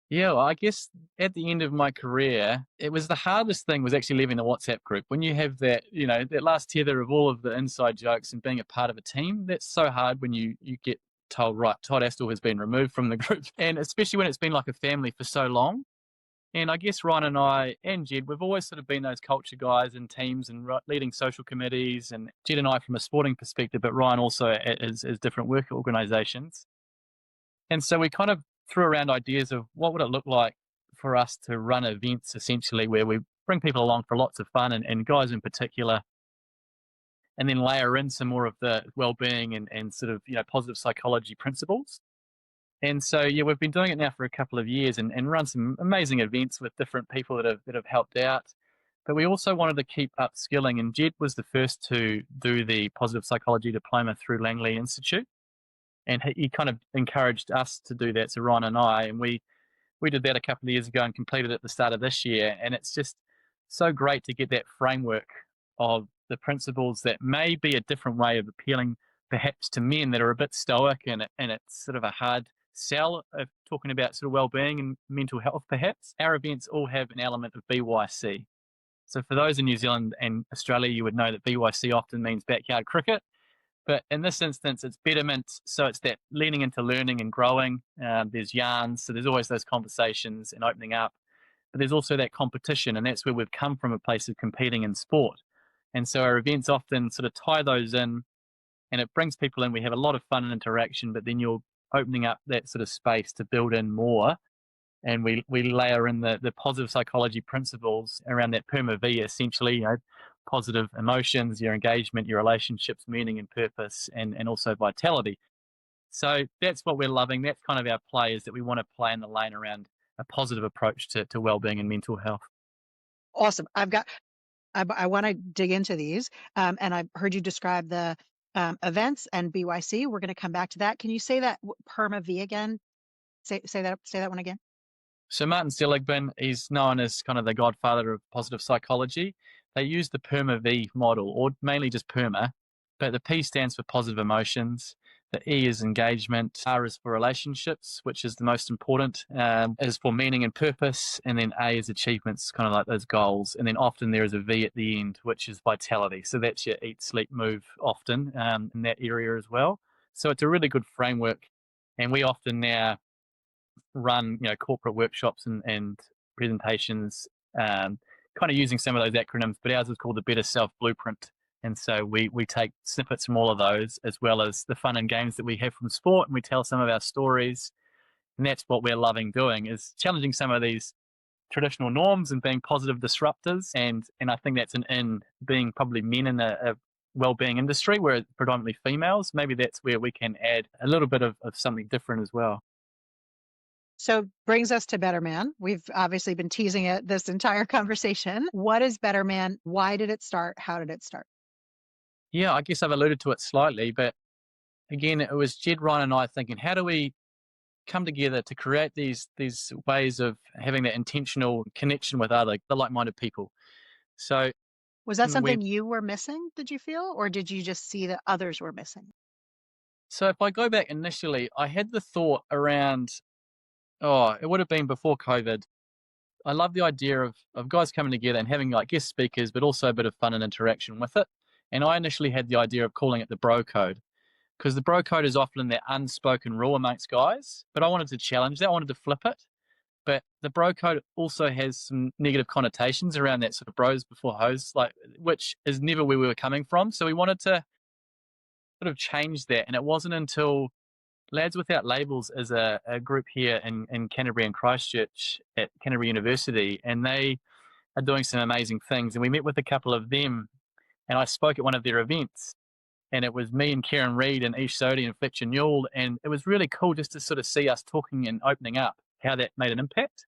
[SPEAKER 1] Yeah, well, I guess at the end of my career, it was the hardest thing was actually leaving the WhatsApp group. When you have that, that last tether of all of the inside jokes and being a part of a team, that's so hard when you get told, right, Todd Astle has been removed from the group. And especially when it's been like a family for so long. And I guess Ryan and I and Jed, we've always sort of been those culture guys in teams and leading social committees, and Jed and I from a sporting perspective, but Ryan also as different work organisations. And so we kind of threw around ideas of what would it look like for us to run events essentially where we bring people along for lots of fun, and guys in particular, and then layer in some more of the well-being and sort of, positive psychology principles. And so, yeah, we've been doing it now for a couple of years and run some amazing events with different people that have helped out. But we also wanted to keep upskilling, and Ged was the first to do the positive psychology diploma through Langley Institute, and he kind of encouraged us to do that, so Ron and I, and we did that a couple of years ago and completed it at the start of this year. And it's just so great to get that framework of the principles that may be a different way of appealing perhaps to men that are a bit stoic, and it's sort of a hard sell of talking about sort of well-being and mental health perhaps. Our events all have an element of BYC. So for those in New Zealand and Australia, you would know that BYC often means backyard cricket. But in this instance, it's betterment. So it's that leaning into learning and growing. There's yarns. So there's always those conversations and opening up. But there's also that competition. And that's where we've come from, a place of competing in sport. And so our events often sort of tie those in, and it brings people in. We have a lot of fun and interaction, but then you're opening up that sort of space to build in more. And we layer in the positive psychology principles around that PERMA-V, essentially, positive emotions, your engagement, your relationships, meaning and purpose, and also vitality. So that's what we're loving. That's kind of our play, is that we want to play in the lane around a positive approach to well-being and mental health.
[SPEAKER 3] Awesome. I want to dig into these, and I've heard you describe the events and BYC. We're going to come back to that. Can you say that PERMA-V again? Say that one again.
[SPEAKER 1] So Martin Seligman, he's known as kind of the godfather of positive psychology. They use the PERMA-V model, or mainly just PERMA, but the P stands for positive emotions. The E is engagement. R is for relationships, which is the most important, is for meaning and purpose. And then A is achievements, kind of like those goals. And then often there is a V at the end, which is vitality. So that's your eat, sleep, move often in that area as well. So it's a really good framework. And we often now run corporate workshops and presentations, kind of using some of those acronyms, but ours is called the Better Self Blueprint. And so we take snippets from all of those, as well as the fun and games that we have from sport, and we tell some of our stories. And that's what we're loving doing, is challenging some of these traditional norms and being positive disruptors. And I think that's in being probably men in a well-being industry where it's predominantly females. Maybe that's where we can add a little bit of something different as well.
[SPEAKER 3] So brings us to BetterMan. We've obviously been teasing it this entire conversation. What is BetterMan? Why did it start? How did it start?
[SPEAKER 1] Yeah, I guess I've alluded to it slightly, but again, it was Ged, Ryan, and I thinking, how do we come together to create these ways of having that intentional connection with the like-minded people? So
[SPEAKER 3] was that something you were missing, did you feel, or did you just see that others were missing?
[SPEAKER 1] So if I go back initially, I had the thought around, it would have been before COVID. I love the idea of guys coming together and having like guest speakers, but also a bit of fun and interaction with it. And I initially had the idea of calling it the bro code, because the bro code is often that unspoken rule amongst guys, but I wanted to challenge that. I wanted to flip it. But the bro code also has some negative connotations around that sort of bros before hoes, which is never where we were coming from. So we wanted to sort of change that. And it wasn't until Lads Without Labels is a group here in Canterbury and Christchurch at Canterbury University, and they are doing some amazing things. And we met with a couple of them, and I spoke at one of their events, and it was me and Kieran Read and Ish Sodhi and Fletcher Newell, and it was really cool just to sort of see us talking and opening up, how that made an impact.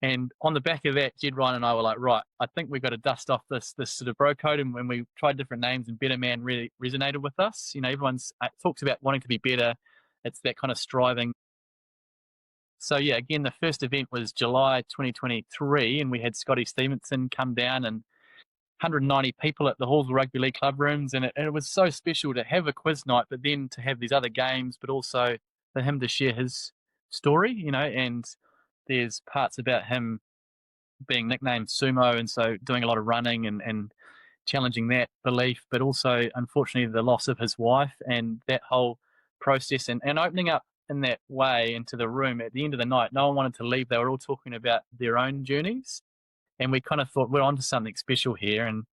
[SPEAKER 1] And on the back of that, Ged, Ryan, and I were like, right, I think we've got to dust off this sort of bro code. And when we tried different names, and BetterMan really resonated with us. Everyone's talks about wanting to be better. It's that kind of striving. So yeah, again, the first event was July 2023, and we had Scotty Stevenson come down, and 190 people at the Hallsville Rugby League club rooms, and it was so special to have a quiz night, but then to have these other games, but also for him to share his story, and there's parts about him being nicknamed Sumo, and so doing a lot of running and challenging that belief, but also, unfortunately, the loss of his wife and that whole process, and opening up in that way into the room at the end of the night. No one wanted to leave. They were all talking about their own journeys. And we kind of thought we're onto something special here. And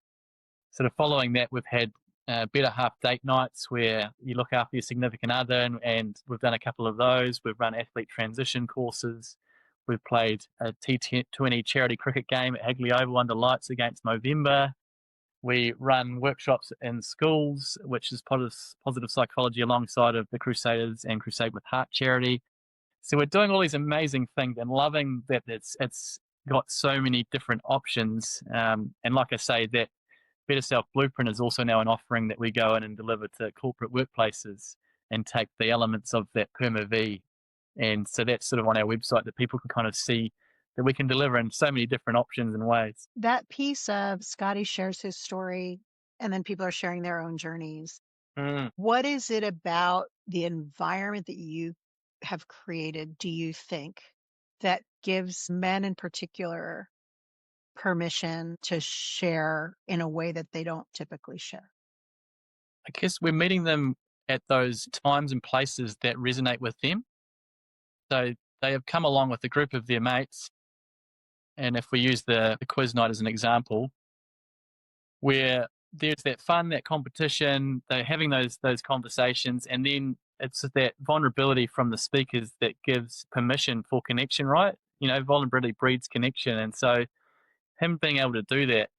[SPEAKER 1] sort of following that, we've had better half date nights where you look after your significant other, and we've done a couple of those. We've run athlete transition courses. We've played a T20 charity cricket game at Hagley Oval under lights against Movember. We run workshops in schools, which is positive psychology alongside of the Crusaders and Crusade with Heart charity. So we're doing all these amazing things and loving that it's got so many different options. And like I say, that Better Self Blueprint is also now an offering that we go in and deliver to corporate workplaces and take the elements of that PERMA-V. And so that's sort of on our website that people can kind of see that we can deliver in so many different options and ways.
[SPEAKER 3] That piece of Scotty shares his story, and then people are sharing their own journeys.
[SPEAKER 1] Mm.
[SPEAKER 3] What is it about the environment that you have created, do you think, that gives men in particular permission to share in a way that they don't typically share?
[SPEAKER 1] I guess we're meeting them at those times and places that resonate with them. So they have come along with a group of their mates. And if we use the quiz night as an example, where there's that fun, that competition, they're having those conversations, and then it's that vulnerability from the speakers that gives permission for connection, right? Vulnerability breeds connection. And so him being able to do that,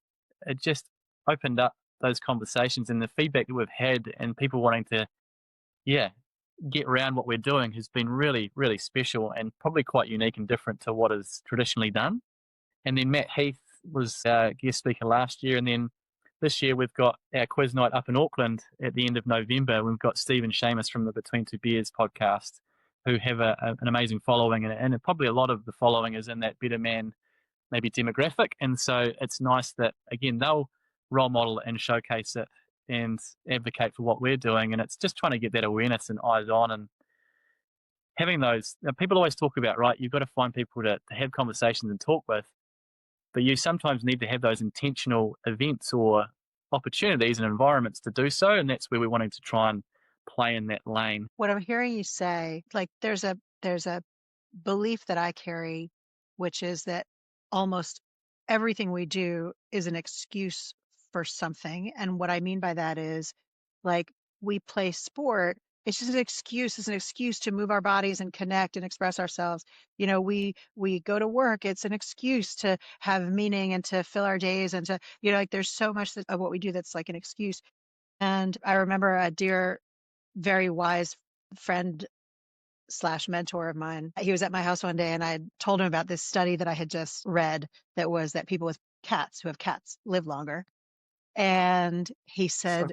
[SPEAKER 1] it just opened up those conversations, and the feedback that we've had and people wanting to, get around what we're doing has been really, really special and probably quite unique and different to what is traditionally done. And then Matt Heath was a guest speaker last year. And then this year we've got our quiz night up in Auckland at the end of November. We've got Steve and Seamus from the Between Two Beers podcast, who have an amazing following. And probably a lot of the following is in that BetterMan maybe demographic. And so it's nice that, again, they'll role model it and showcase it and advocate for what we're doing. And it's just trying to get that awareness and eyes on, and having those, people always talk about, right, you've got to find people to have conversations and talk with, but you sometimes need to have those intentional events or opportunities and environments to do so. And that's where we're wanting to try and play in that lane.
[SPEAKER 3] What I'm hearing you say, like there's a belief that I carry, which is that almost everything we do is an excuse for something. And what I mean by that is, like, we play sport. It's just an excuse. It's an excuse to move our bodies and connect and express ourselves. We go to work. It's an excuse to have meaning and to fill our days and to, like, there's so much of what we do that's like an excuse. And I remember a dear, very wise friend slash mentor of mine. He was at my house one day, and I told him about this study that I had just read that was that people with cats who have cats live longer. And he said,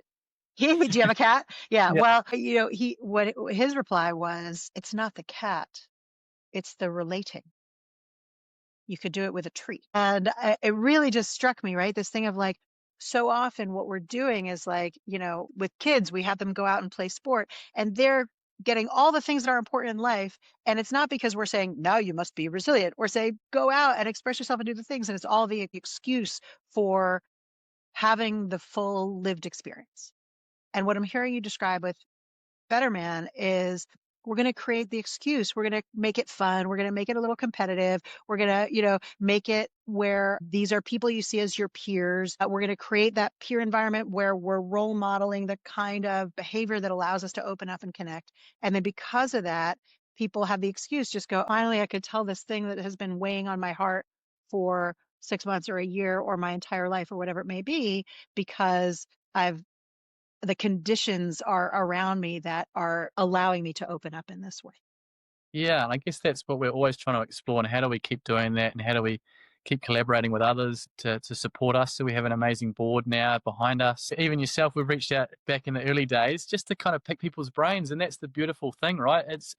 [SPEAKER 3] do you have a cat? Yeah.
[SPEAKER 1] Yeah.
[SPEAKER 3] Well, his reply was, it's not the cat, it's the relating. You could do it with a tree. And it really just struck me, right? This thing of like, so often what we're doing is like, with kids, we have them go out and play sport, and they're getting all the things that are important in life. And it's not because we're saying, now you must be resilient. We're saying, go out and express yourself and do the things. And it's all the excuse for having the full lived experience. And what I'm hearing you describe with BetterMan is, we're going to create the excuse. We're going to make it fun. We're going to make it a little competitive. We're going to, make it where these are people you see as your peers. We're going to create that peer environment where we're role modeling the kind of behavior that allows us to open up and connect. And then because of that, people have the excuse, just go, finally, I could tell this thing that has been weighing on my heart for 6 months or a year or my entire life or whatever it may be, because the conditions are around me that are allowing me to open up in this way.
[SPEAKER 1] Yeah, and I guess that's what we're always trying to explore. And how do we keep doing that? And how do we keep collaborating with others to support us? So we have an amazing board now behind us. Even yourself, we've reached out back in the early days just to kind of pick people's brains. And that's the beautiful thing, right? It's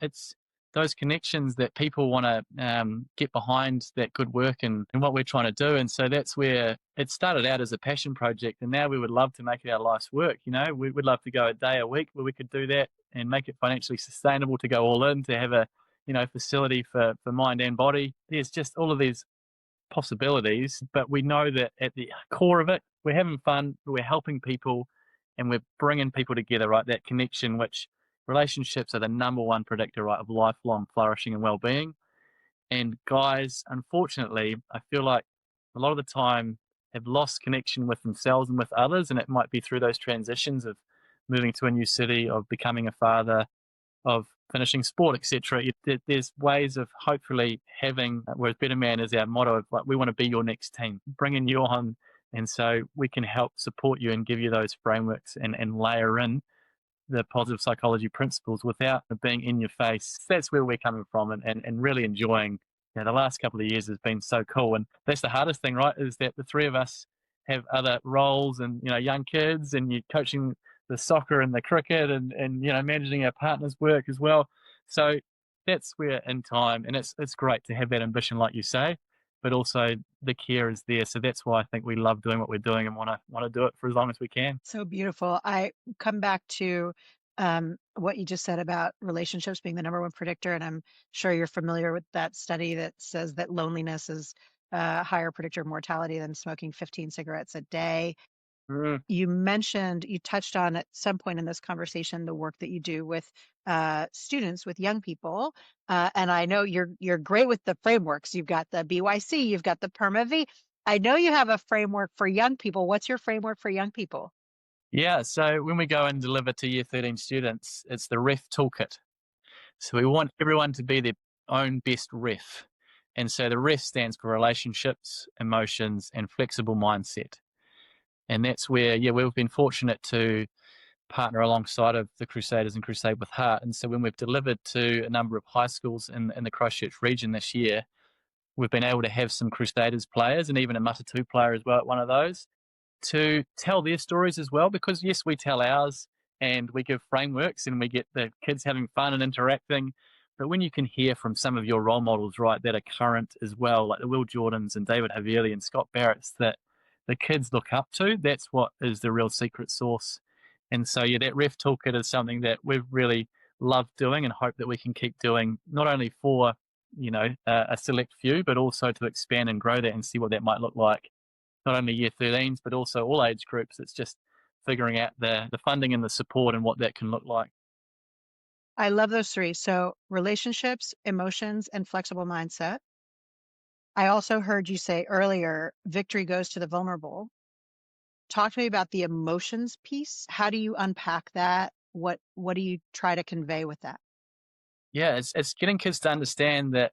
[SPEAKER 1] those connections that people want to get behind that good work and what we're trying to do. And so that's where it started out as a passion project. And now we would love to make it our life's work. We would love to go a day a week where we could do that and make it financially sustainable, to go all in, to have a facility for mind and body. There's just all of these possibilities, but we know that at the core of it, we're having fun, we're helping people, and we're bringing people together, right? That connection, which relationships are the number one predictor, right, of lifelong flourishing and well-being. And guys, unfortunately, I feel like a lot of the time have lost connection with themselves and with others, and it might be through those transitions of moving to a new city, of becoming a father, of finishing sport, etc. There's ways of hopefully having, whereas BetterMan is our motto of, like, we want to be your next team, bringing you on. And so we can help support you and give you those frameworks and layer in the positive psychology principles without it being in your face. That's where we're coming from, and really enjoying. The last couple of years has been so cool, and that's the hardest thing, right? Is that the three of us have other roles, and young kids, and you're coaching the soccer and the cricket, and managing our partners' work as well. So that's where in time, and it's great to have that ambition, like you say, but also the care is there. So that's why I think we love doing what we're doing and want to do it for as long as we can.
[SPEAKER 3] So beautiful. I come back to what you just said about relationships being the number one predictor, and I'm sure you're familiar with that study that says that loneliness is a higher predictor of mortality than smoking 15 cigarettes a day.
[SPEAKER 1] Mm.
[SPEAKER 3] You touched on at some point in this conversation the work that you do with students, with young people, and I know you're great with the frameworks. You've got the BYC, you've got the PERMA-V. I know you have a framework for young people. What's your framework for young people?
[SPEAKER 1] Yeah, so when we go and deliver to Year 13 students, it's the REF toolkit. So we want everyone to be their own best REF. And so the REF stands for relationships, emotions, and flexible mindset. And that's where, we've been fortunate to partner alongside of the Crusaders and Crusade with Heart. And so when we've delivered to a number of high schools in the Christchurch region this year, we've been able to have some Crusaders players and even a Matatu player as well at one of those to tell their stories as well, because yes, we tell ours and we give frameworks and we get the kids having fun and interacting. But when you can hear from some of your role models, right, that are current as well, like the Will Jordans and David Havili and Scott Barretts that the kids look up to, that's what is the real secret sauce. And so, that REF toolkit is something that we've really loved doing and hope that we can keep doing, not only for, a select few, but also to expand and grow that and see what that might look like. Not only Year 13s, but also all age groups. It's just figuring out the funding and the support and what that can look like.
[SPEAKER 3] I love those three. So relationships, emotions, and flexible mindset. I also heard you say earlier, victory goes to the vulnerable. Talk to me about the emotions piece. How do you unpack that? What do you try to convey with that?
[SPEAKER 1] Yeah, it's getting kids to understand that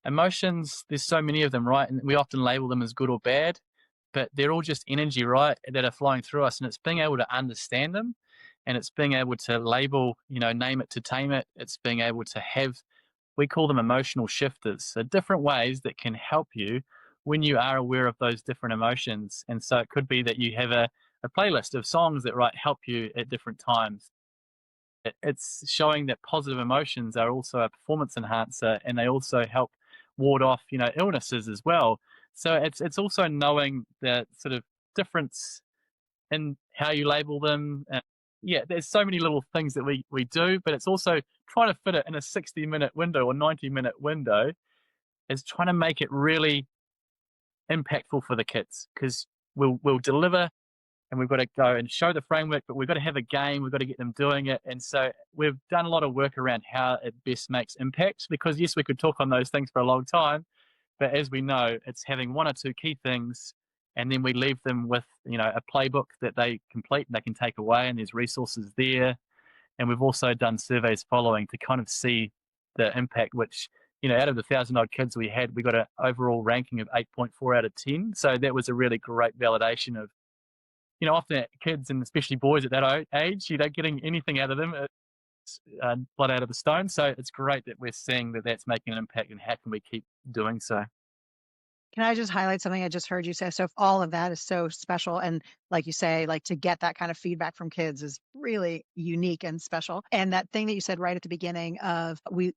[SPEAKER 1] emotions, there's so many of them, right? And we often label them as good or bad, but they're all just energy, right, that are flowing through us. And it's being able to understand them, and it's being able to label, name it to tame it. It's being able to have, we call them emotional shifters, so different ways that can help you when you are aware of those different emotions. And so it could be that you have a playlist of songs that help you at different times. It's showing that positive emotions are also a performance enhancer, and they also help ward off, illnesses as well. So it's also knowing the sort of difference in how you label them. There's so many little things that we do, but it's also trying to fit it in a 60-minute window or 90-minute window, is trying to make it really impactful for the kids, because we'll deliver and we've got to go and show the framework, but we've got to have a game, we've got to get them doing it. And so we've done a lot of work around how it best makes impact, because yes, we could talk on those things for a long time, but as we know, it's having one or two key things, and then we leave them with, a playbook that they complete and they can take away, and there's resources there. And we've also done surveys following to kind of see the impact, which, out of the 1,000 odd kids we had, we got an overall ranking of 8.4 out of 10. So that was a really great validation of, often kids, and especially boys at that age, you don't getting anything out of them. It's blood out of the stone. So it's great that we're seeing that that's making an impact, and how can we keep doing so?
[SPEAKER 3] Can I just highlight something I just heard you say? So if all of that is so special, and like you say, like to get that kind of feedback from kids is really unique and special. And that thing that you said right at the beginning of we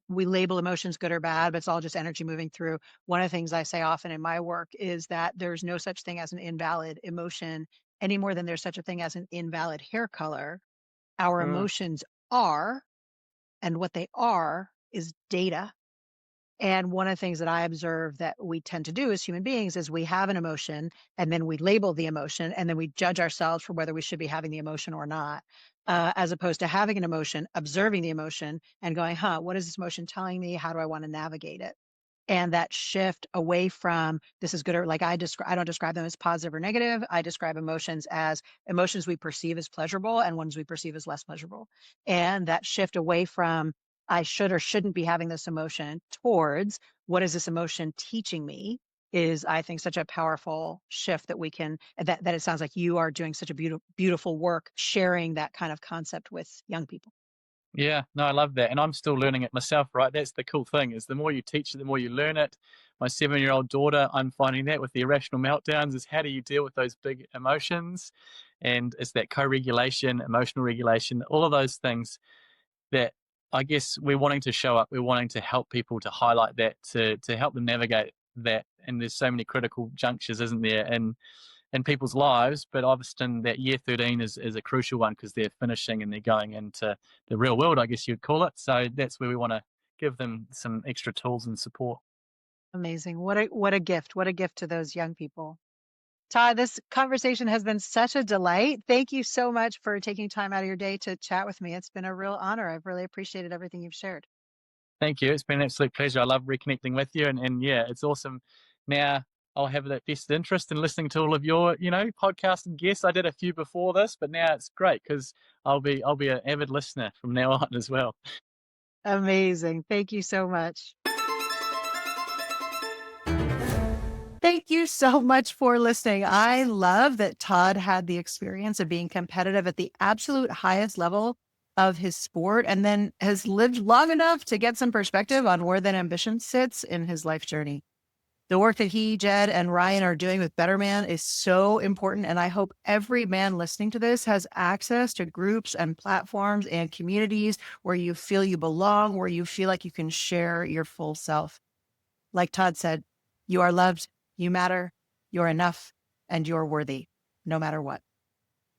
[SPEAKER 3] label emotions good or bad, but it's all just energy moving through. One of the things I say often in my work is that there's no such thing as an invalid emotion any more than there's such a thing as an invalid hair color. Our
[SPEAKER 1] Mm.
[SPEAKER 3] emotions are, and what they are is data. And one of the things that I observe that we tend to do as human beings is we have an emotion, and then we label the emotion, and then we judge ourselves for whether we should be having the emotion or not, as opposed to having an emotion, observing the emotion and going, what is this emotion telling me? How do I want to navigate it? And that shift away from this is good, or like I don't describe them as positive or negative. I describe emotions as emotions we perceive as pleasurable and ones we perceive as less pleasurable. And that shift away from I should or shouldn't be having this emotion towards what is this emotion teaching me? is, I think, such a powerful shift that that it sounds like you are doing such a beautiful work sharing that kind of concept with young people.
[SPEAKER 1] Yeah, no, I love that. And I'm still learning it myself, right? That's the cool thing is the more you teach it, the more you learn it. My 7-year-old daughter, I'm finding that with the irrational meltdowns is how do you deal with those big emotions? And it's that co-regulation, emotional regulation, all of those things that I guess we're wanting to show up. We're wanting to help people to highlight that, to help them navigate that. And there's so many critical junctures, isn't there? And in people's lives, but often that year 13 is a crucial one because they're finishing and they're going into the real world, I guess you'd call it. So that's where we want to give them some extra tools and support.
[SPEAKER 3] Amazing. What a gift. What a gift to those young people. Todd, this conversation has been such a delight. Thank you so much for taking time out of your day to chat with me. It's been a real honor. I've really appreciated everything you've shared.
[SPEAKER 1] Thank you. It's been an absolute pleasure. I love reconnecting with you. And yeah, it's awesome. Now I'll have that vested interest in listening to all of your, podcast and guests. I did a few before this, but now it's great because I'll be an avid listener from now on as well.
[SPEAKER 3] Amazing. Thank you so much.
[SPEAKER 2] Thank you so much for listening. I love that Todd had the experience of being competitive at the absolute highest level of his sport and then has lived long enough to get some perspective on where that ambition sits in his life journey. The work that he, Ged, and Ryan are doing with BetterMan is so important. And I hope every man listening to this has access to groups and platforms and communities where you feel you belong, where you feel like you can share your full self. Like Todd said, you are loved, you matter, you're enough, and you're worthy, no matter what.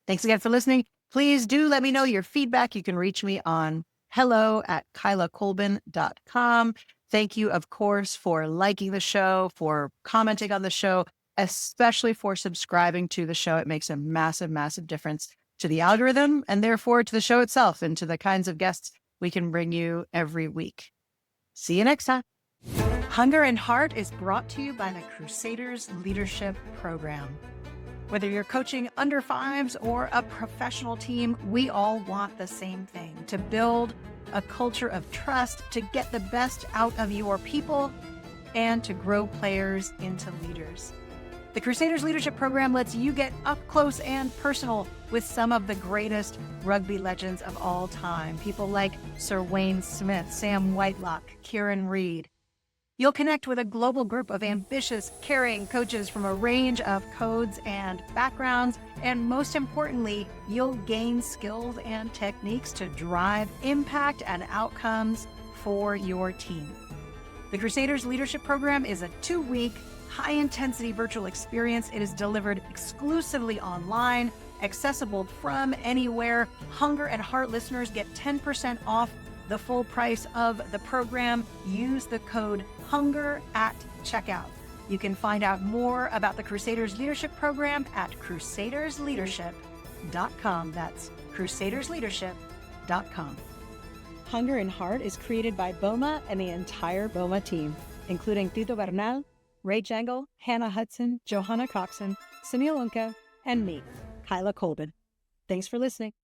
[SPEAKER 2] Thanks again for listening. Please do let me know your feedback. You can reach me on hello@kylakolbin.com. Thank you, of course, for liking the show, for commenting on the show, especially for subscribing to the show. It makes a massive, massive difference to the algorithm and therefore to the show itself and to the kinds of guests we can bring you every week. See you next time. Hunger and Heart is brought to you by the Crusaders Leadership Programme. Whether you're coaching under fives or a professional team, we all want the same thing: to build a culture of trust, to get the best out of your people, and to grow players into leaders. The Crusaders Leadership Program lets you get up close and personal with some of the greatest rugby legends of all time. People like Sir Wayne Smith, Sam Whitelock, Kieran Read. You'll connect with a global group of ambitious, caring coaches from a range of codes and backgrounds. And most importantly, you'll gain skills and techniques to drive impact and outcomes for your team. The Crusaders Leadership Program is a 2-week, high-intensity virtual experience. It is delivered exclusively online, accessible from anywhere. Hunger and Heart listeners get 10% off the full price of the program. Use the code HUNGER at checkout. You can find out more about the Crusaders Leadership Program at crusadersleadership.com. That's crusadersleadership.com. Hunger and Heart is created by BOMA and the entire BOMA team, including Tito Bernal, Ray Jangle, Hannah Hudson, Johanna Coxon, Sunil Unka, and me, Kyla Kolbin. Thanks for listening.